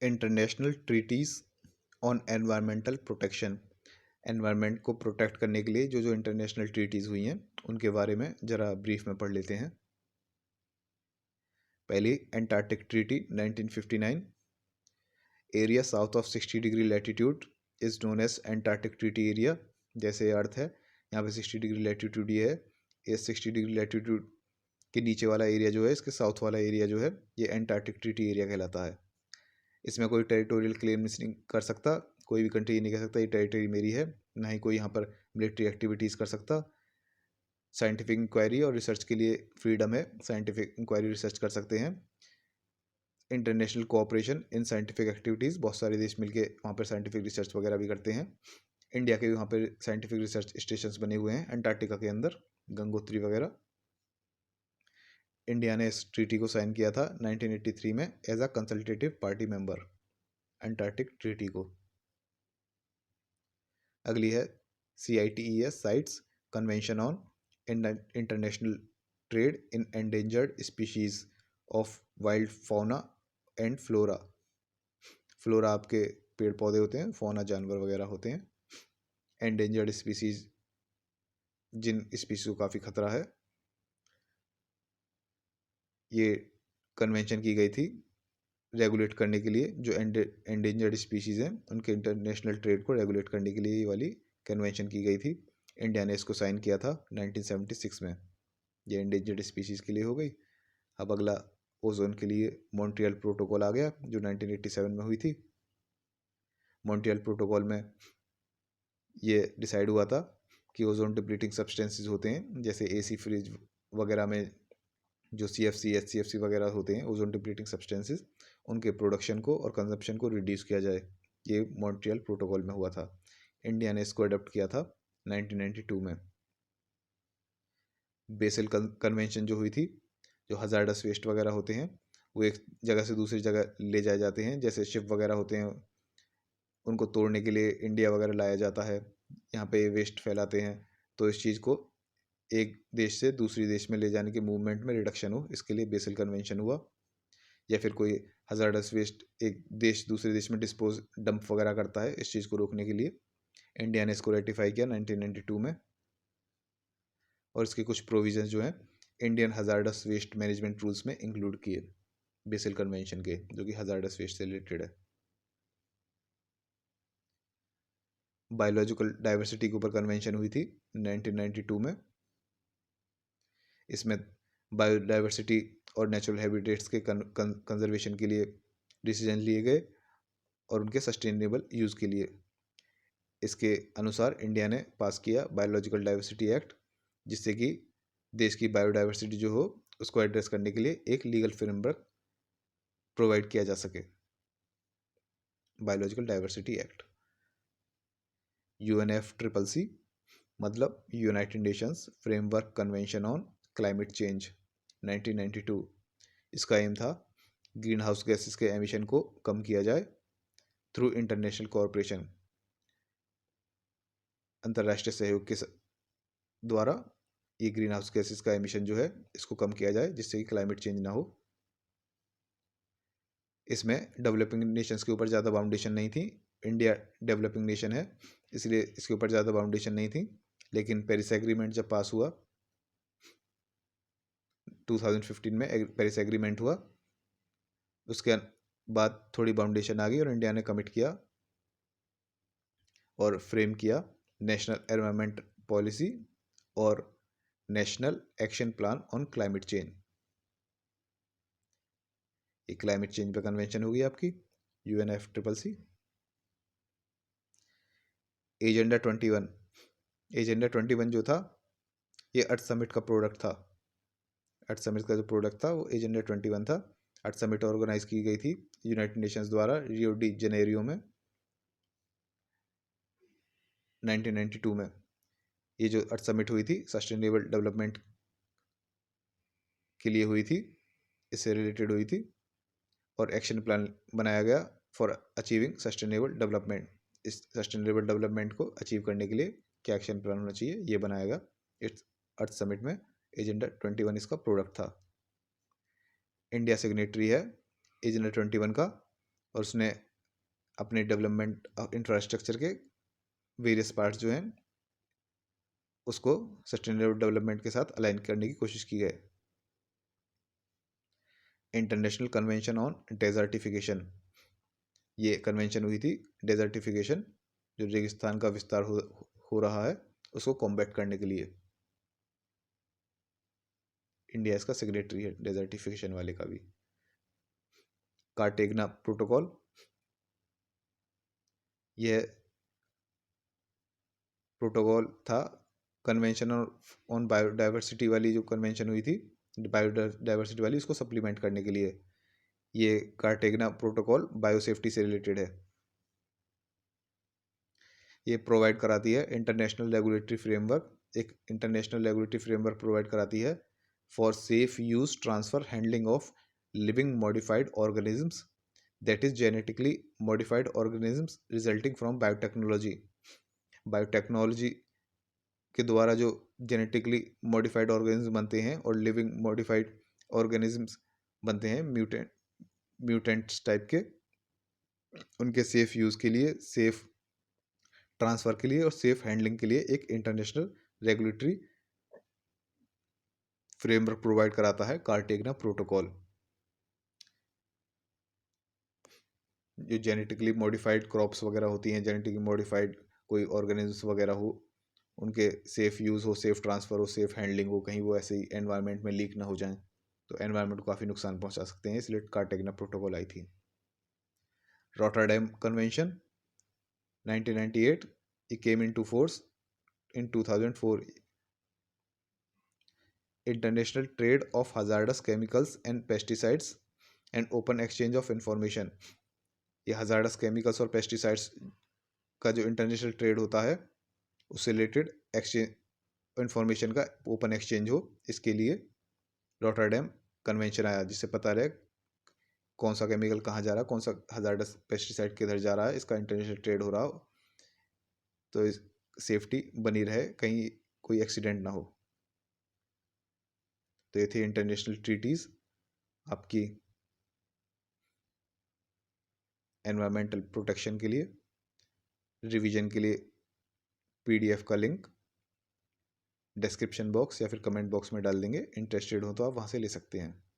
International treaties on environmental protection. Environment को protect करने के लिए जो जो इंटरनेशनल ट्रीटीज़ हुई हैं उनके बारे में ज़रा ब्रीफ में पढ़ लेते हैं। पहली Antarctic treaty 1959। Area south of 60 degree latitude is known as Antarctic treaty area. जैसे अर्थ है यहाँ पे 60 डिग्री लैटिट्यूड ये है, ये 60 डिग्री लैटिट्यूड के नीचे वाला एरिया जो है, इसके साउथ वाला एरिया जो है, ये एंटार्क्टिक ट्रीटी एरिया कहलाता है। इसमें कोई टेरिटोरियल क्लेम नहीं कर सकता, कोई भी कंट्री ये नहीं कह सकता ये टेरिटरी मेरी है, ना ही कोई यहाँ पर मिलिट्री एक्टिविटीज़ कर सकता। साइंटिफिक इंक्वायरी और रिसर्च के लिए फ्रीडम है, साइंटिफिक इंक्वायरी रिसर्च कर सकते हैं। International cooperation in scientific activities, बहुत सारे देश मिलके वहाँ पर साइंटिफिक रिसर्च वगैरह भी करते हैं। इंडिया के भी वहाँ पर साइंटिफिक रिसर्च स्टेशंस बने हुए हैं अंटार्कटिका के अंदर, गंगोत्री वगैरह। इंडिया ने इस ट्रीटी को साइन किया था 1983 में as a consultative party member Antarctic treaty को। अगली है CITES CITES convention on international trade in endangered species of wild fauna and flora. Flora आपके पेड़ पौधे होते हैं, फौना जानवर वगैरह होते हैं। एंडेंजर्ड स्पीशीज जिन स्पीशीज को काफ़ी खतरा है, ये कन्वेंशन की गई थी रेगुलेट करने के लिए। जो एंडेंजर्ड स्पीशीज़ हैं उनके इंटरनेशनल ट्रेड को रेगुलेट करने के लिए ये वाली कन्वेंशन की गई थी। इंडिया ने इसको साइन किया था 1976 में। ये एंडेंजर्ड स्पीशीज़ के लिए हो गई। अब अगला ओजोन के लिए मॉन्ट्रियल प्रोटोकॉल आ गया जो 1987 में हुई थी। मॉन्ट्रियल प्रोटोकॉल में ये डिसाइड हुआ था कि ओजोन डिप्लीटिंग सब्सटेंसेस होते हैं, जैसे AC फ्रिज वगैरह में जो CFC HCFC वगैरह होते हैं ओजोन डिप्लीटिंग सब्सटेंसेस, उनके प्रोडक्शन को और कंजप्शन को रिड्यूस किया जाए। ये मॉन्ट्रियल प्रोटोकॉल में हुआ था। इंडिया ने इसको अडॉप्ट किया था 1992 में। बेसल कन्वेंशन जो हुई थी, जो हजार्डस वेस्ट वगैरह होते हैं वो एक जगह से दूसरी जगह ले जाए जाते हैं, जैसे शिप वगैरह होते हैं उनको तोड़ने के लिए इंडिया वगैरह लाया जाता है, यहाँ पे वेस्ट फैलाते हैं। तो इस चीज़ को एक देश से दूसरी देश में ले जाने के मूवमेंट में रिडक्शन हो, इसके लिए बेसल कन्वेंशन हुआ। या फिर कोई हजार्डस वेस्ट एक देश दूसरे देश में डिस्पोज डंप वगैरह करता है, इस चीज़ को रोकने के लिए इंडिया ने इसको रेटिफाई किया 1992 में। और इसके कुछ प्रोविजंस जो हैं Indian hazardous waste management rules में इंक्लूड किए बेसल कन्वेंशन के, जो कि हजार्डस वेस्ट से रिलेटेड है। बायोलॉजिकल डाइवर्सिटी के ऊपर कन्वेंशन हुई थी 1992 में। इसमें बायोडाइवर्सिटी और नेचुरल हैबिटेट्स के कंजर्वेशन के लिए डिसीजन लिए गए और उनके सस्टेनेबल यूज़ के लिए। इसके अनुसार इंडिया ने पास किया बायोलॉजिकल डाइवर्सिटी एक्ट, जिससे कि देश की बायोडाइवर्सिटी जो हो उसको एड्रेस करने के लिए एक लीगल फ्रेमवर्क प्रोवाइड किया जा सके। बायोलॉजिकल डाइवर्सिटी एक्ट UNFCCC मतलब United Nations framework convention on climate change 1992। इसका एम था ग्रीन हाउस गैसेस के एमिशन को कम किया जाए थ्रू इंटरनेशनल कोऑपरेशन, अंतर्राष्ट्रीय सहयोग के द्वारा ये ग्रीन हाउस गैसेस का एमिशन जो है इसको कम किया जाए, जिससे कि क्लाइमेट चेंज ना हो। इसमें डेवलपिंग नेशंस के ऊपर ज़्यादा बाउंडेशन नहीं थी। इंडिया डेवलपिंग नेशन है इसलिए इसके ऊपर ज़्यादा बाउंडेशन नहीं थी। लेकिन पेरिस एग्रीमेंट जब पास हुआ 2015 में, पेरिस एग्रीमेंट हुआ, उसके बाद थोड़ी बाउंडेशन आ गई और इंडिया ने कमिट किया और फ्रेम किया नेशनल एनवायरनमेंट पॉलिसी और national action plan on climate change. ये क्लाइमेट चेंज पे कन्वेंशन होगी आपकी UNFCCC। एजेंडा 21, एजेंडा 21 जो था ये अर्थ समिट का प्रोडक्ट था। अर्थ समिट का जो प्रोडक्ट था वो एजेंडा 21 था। अर्थ समिट ऑर्गेनाइज की गई थी यूनाइटेड नेशंस द्वारा रियो डी जनेरियो में 1992 में। ये जो अर्थ समिट हुई थी सस्टेनेबल डेवलपमेंट के लिए हुई थी, इससे रिलेटेड हुई थी और एक्शन प्लान बनाया गया फॉर अचीविंग सस्टेनेबल डेवलपमेंट। इस सस्टेनेबल डेवलपमेंट को अचीव करने के लिए क्या एक्शन प्लान होना चाहिए ये बनाया गया इस अर्थ समिट में। एजेंडा 21 इसका प्रोडक्ट था। इंडिया सिग्नेटरी है एजेंडा 21 का और उसने अपने डेवलपमेंट इंफ्रास्ट्रक्चर के वेरियस पार्ट्स जो हैं उसको सस्टेनेबल डेवलपमेंट के साथ अलाइन करने की कोशिश की है। इंटरनेशनल कन्वेंशन ऑन डेजर्टिफिकेशन, ये कन्वेंशन हुई थी डेजर्टिफिकेशन, जो रेगिस्तान का विस्तार हो रहा है उसको कॉम्बैट करने के लिए। इंडिया इसका सिग्नेटरी है डेजर्टिफिकेशन वाले का भी। कार्टेगना प्रोटोकॉल, यह प्रोटोकॉल था कन्वेंशन ऑन बायोडाइवर्सिटी वाली जो कन्वेंशन हुई थी बायोडाइवर्सिटी वाली, उसको सप्लीमेंट करने के लिए। ये कार्टेगना प्रोटोकॉल बायोसेफ्टी से रिलेटेड है। ये प्रोवाइड कराती है इंटरनेशनल रेगुलेटरी फ्रेमवर्क, एक इंटरनेशनल रेगुलेटरी फ्रेमवर्क प्रोवाइड कराती है for safe use transfer handling of living modified organisms that is genetically modified organisms resulting from biotechnology. Biotechnology के द्वारा जो जेनेटिकली मॉडिफाइड ऑर्गेनिज्म बनते हैं और लिविंग मॉडिफाइड ऑर्गेनिजम्स बनते हैं म्यूटेंट्स टाइप के, उनके सेफ यूज़ के लिए, सेफ ट्रांसफ़र के लिए और सेफ हैंडलिंग के लिए एक इंटरनेशनल रेगुलेटरी फ्रेमवर्क प्रोवाइड कराता है कार्टेगना प्रोटोकॉल। जो जेनेटिकली मॉडिफाइड क्रॉप्स वगैरह होती हैं, जेनेटिकली मॉडिफाइड कोई ऑर्गेनिज्म वगैरह हो, उनके सेफ़ यूज़ हो, सेफ़ ट्रांसफ़र हो, सेफ़ हैंडलिंग हो, कहीं वो ऐसे ही एनवायरनमेंट में लीक ना हो जाएं तो एनवायरनमेंट को काफ़ी नुकसान पहुंचा सकते हैं, इसलिए कार्टेगना प्रोटोकॉल आई थी। Rotterdam convention 1998, it came into force in 2004. International trade of hazardous chemicals and pesticides and open exchange of information, ये hazardous chemicals और pesticides का जो इंटरनेशनल ट्रेड होता है उससे रिलेटेड एक्सचेंज इंफॉर्मेशन का ओपन एक्सचेंज हो, इसके लिए रॉटरडैम कन्वेंशन आया, जिससे पता रहे कौन सा केमिकल कहाँ जा रहा है, कौन सा हजार्डस पेस्टिसाइड किधर जा रहा है, इसका इंटरनेशनल ट्रेड हो रहा हो तो सेफ्टी बनी रहे, कहीं कोई एक्सीडेंट ना हो। तो ये थी इंटरनेशनल ट्रीटीज़ आपकी एनवायरमेंटल प्रोटेक्शन के लिए। रिवीजन के लिए पीडीएफ का लिंक डिस्क्रिप्शन बॉक्स या फिर कमेंट बॉक्स में डाल देंगे, इंटरेस्टेड हो तो आप वहाँ से ले सकते हैं।